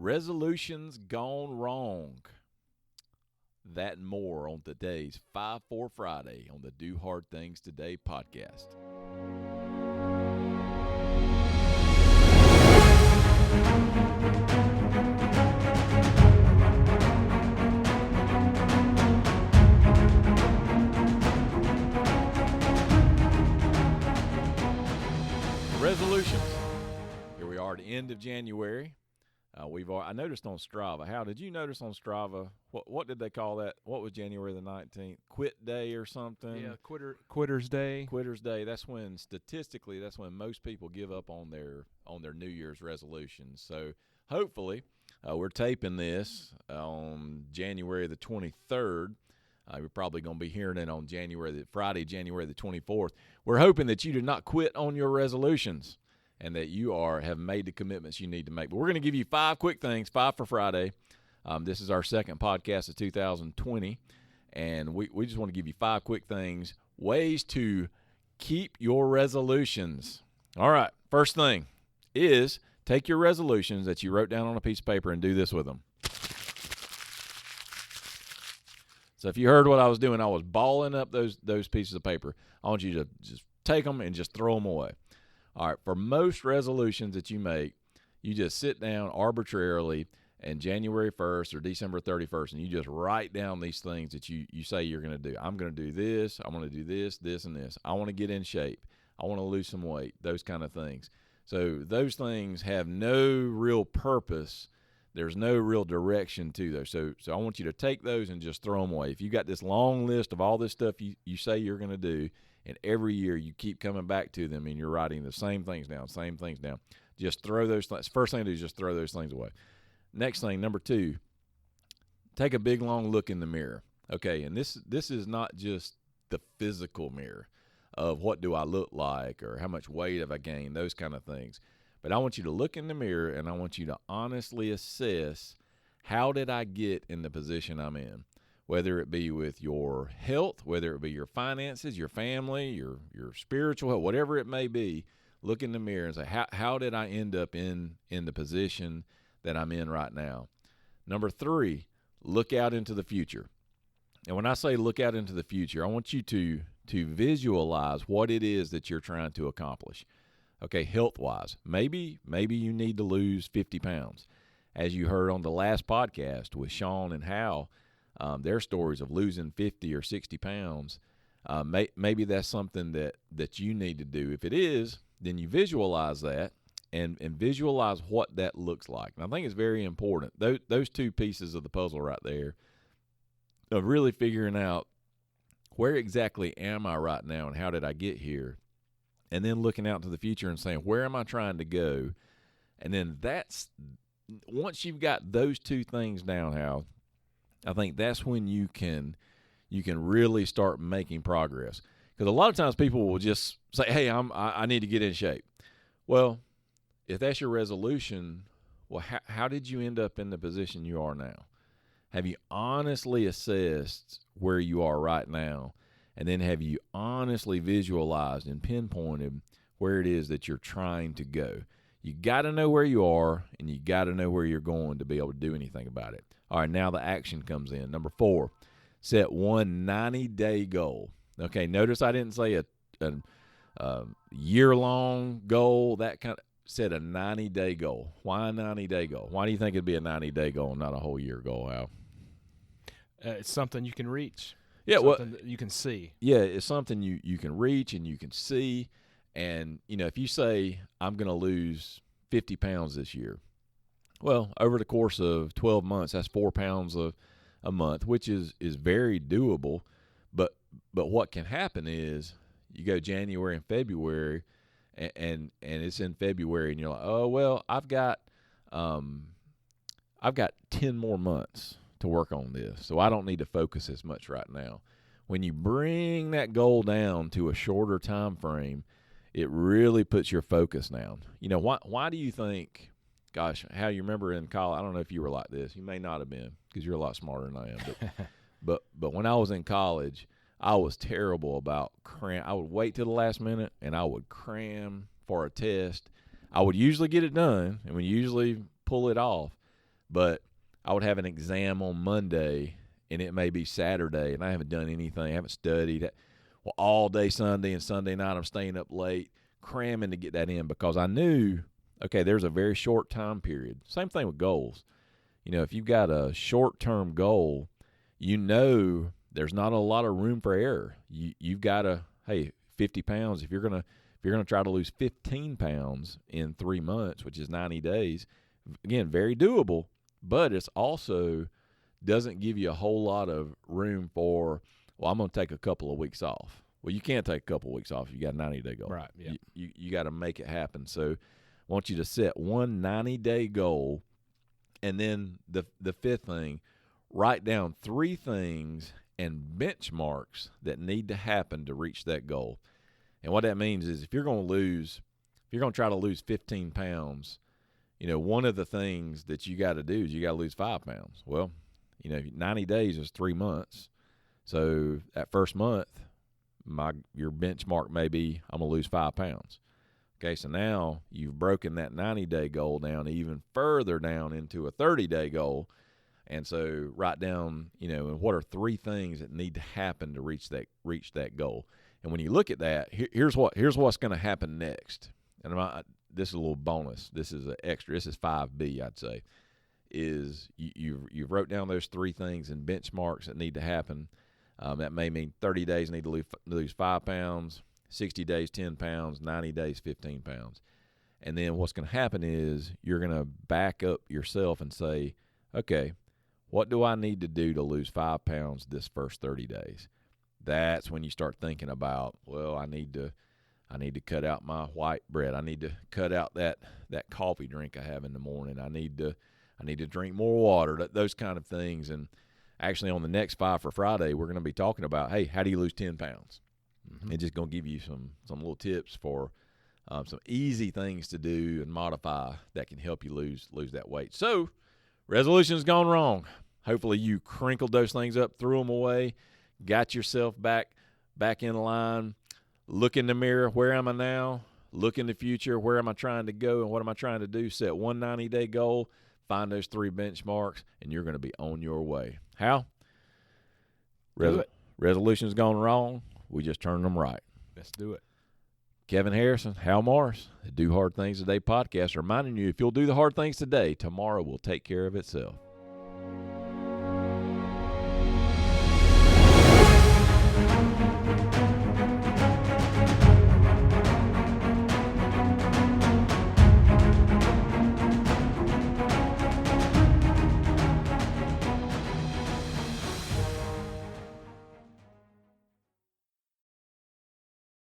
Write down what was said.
Resolutions gone wrong. That and more on today's 5-4 Friday on the Do Hard Things Today podcast. Resolutions. Here we are at the end of January. I noticed on Strava. How did you notice on Strava? What did they call that? What was January the 19th? Quit day or something? Yeah, Quitter's Day. Quitter's Day. That's when statistically, that's when most people give up on their New Year's resolutions. So hopefully, we're taping this on January the 23rd. We're probably going to be hearing it on Friday, January the 24th. We're hoping that you do not quit on your resolutions and that you have made the commitments you need to make. But we're going to give you 5 quick things, 5 for Friday. This is our second podcast of 2020, and we just want to give you 5 quick things, ways to keep your resolutions. All right, first thing is take your resolutions that you wrote down on a piece of paper and do this with them. So if you heard what I was doing, I was balling up those pieces of paper. I want you to just take them and just throw them away. All right, for most resolutions that you make, you just sit down arbitrarily and January 1st or December 31st, and you just write down these things that you say you're going to do. I'm going to do this. I'm going to do this, this, and this. I want to get in shape. I want to lose some weight, those kind of things. So those things have no real purpose. There's no real direction to those. So I want you to take those and just throw them away. If you got this long list of all this stuff you say you're going to do, and every year you keep coming back to them and you're writing the same things down, just throw those things. First thing to do is just throw those things away. Next thing, number 2, take a big, long look in the mirror. Okay, and this is not just the physical mirror of what do I look like or how much weight have I gained, those kind of things. But I want you to look in the mirror and I want you to honestly assess, how did I get in the position I'm in? Whether it be with your health, whether it be your finances, your family, your spiritual health, whatever it may be, look in the mirror and say, how did I end up in the position that I'm in right now? Number 3, look out into the future. And when I say look out into the future, I want you to visualize what it is that you're trying to accomplish. Okay, health-wise, maybe you need to lose 50 pounds. As you heard on the last podcast with Sean and Hal, their stories of losing 50 or 60 pounds, maybe that's something that you need to do. If it is, then you visualize that and visualize what that looks like. And I think it's very important. Those 2 pieces of the puzzle right there of really figuring out where exactly am I right now and how did I get here, and then looking out to the future and saying, where am I trying to go? And then once you've got those 2 things down, Hal, I think that's when you can really start making progress. Because a lot of times people will just say, hey, I need to get in shape. Well, if that's your resolution, well, how did you end up in the position you are now? Have you honestly assessed where you are right now? And then have you honestly visualized and pinpointed where it is that you're trying to go? You got to know where you are, and you got to know where you're going to be able to do anything about it. All right, now the action comes in. Number 4, set one 90-day goal. Okay, notice I didn't say a year-long goal, that kind of. Set a 90-day goal. Why a 90-day goal? Why do you think it'd be a 90-day goal, not a whole year goal, Al? It's something you can reach. Yeah, something that you can see. Yeah, it's something you can reach and you can see. And, if you say, I'm going to lose 50 pounds this year, well, over the course of 12 months, that's 4 pounds a month, which is very doable. But what can happen is you go January and February, and it's in February, and you're like, oh, well, I've got 10 more months to work on this, so I don't need to focus as much right now. When you bring that goal down to a shorter time frame, it really puts your focus down. Why do you think, gosh, how you remember in college, I don't know if you were like this. You may not have been because you're a lot smarter than I am. But when I was in college, I was terrible about cram. I would wait till the last minute, and I would cram for a test. I would usually get it done and would usually pull it off. But I would have an exam on Monday, and it may be Saturday, and I haven't done anything. I haven't studied. Well, all day Sunday and Sunday night I'm staying up late, cramming to get that in because I knew, okay, there's a very short time period. Same thing with goals. You know, if you've got a short-term goal, you know there's not a lot of room for error. You've got to, hey, 50 pounds. If you're gonna try to lose 15 pounds in 3 months, which is 90 days, again, very doable. But it's also doesn't give you a whole lot of room for, well, I'm going to take a couple of weeks off. Well, you can't take a couple of weeks off. You got a 90-day goal. Right. Yeah. You got to make it happen. So I want you to set one 90-day goal. And then the fifth thing, write down 3 things and benchmarks that need to happen to reach that goal. And what that means is if you're going to try to lose 15 pounds, you know, one of the things that you got to do is you got to lose 5 pounds. Well, you know, 90 days is 3 months. So that first month, your benchmark may be I'm going to lose 5 pounds. Okay, so now you've broken that 90-day goal down even further down into a 30-day goal. And so write down, you know, what are 3 things that need to happen to reach that goal. And when you look at that, here's what's going to happen next. And this is a little bonus. This is an extra. This is 5B, I'd say, is you've wrote down those 3 things and benchmarks that need to happen. That may mean 30 days need to lose 5 pounds, 60 days 10 pounds, 90 days 15 pounds. And then what's going to happen is you're going to back up yourself and say, okay, what do I need to do to lose 5 pounds this first 30 days? That's when you start thinking about, well, I need to cut out my white bread. I need to cut out that coffee drink I have in the morning. I need to drink more water, those kind of things. And actually on the next 5 for Friday, we're going to be talking about, hey, how do you lose 10 pounds? Mm-hmm. And just going to give you some little tips for some easy things to do and modify that can help you lose that weight. So resolution's gone wrong. Hopefully you crinkled those things up, threw them away, got yourself back in line. Look in the mirror, where am I now? Look in the future, where am I trying to go and what am I trying to do? Set one 90-day goal, find those 3 benchmarks, and you're going to be on your way. How? Resolutions gone wrong, we just turn them right. Let's do it. Kevin Harrison, Hal Morris, the Do Hard Things Today podcast, reminding you if you'll do the hard things today, tomorrow will take care of itself.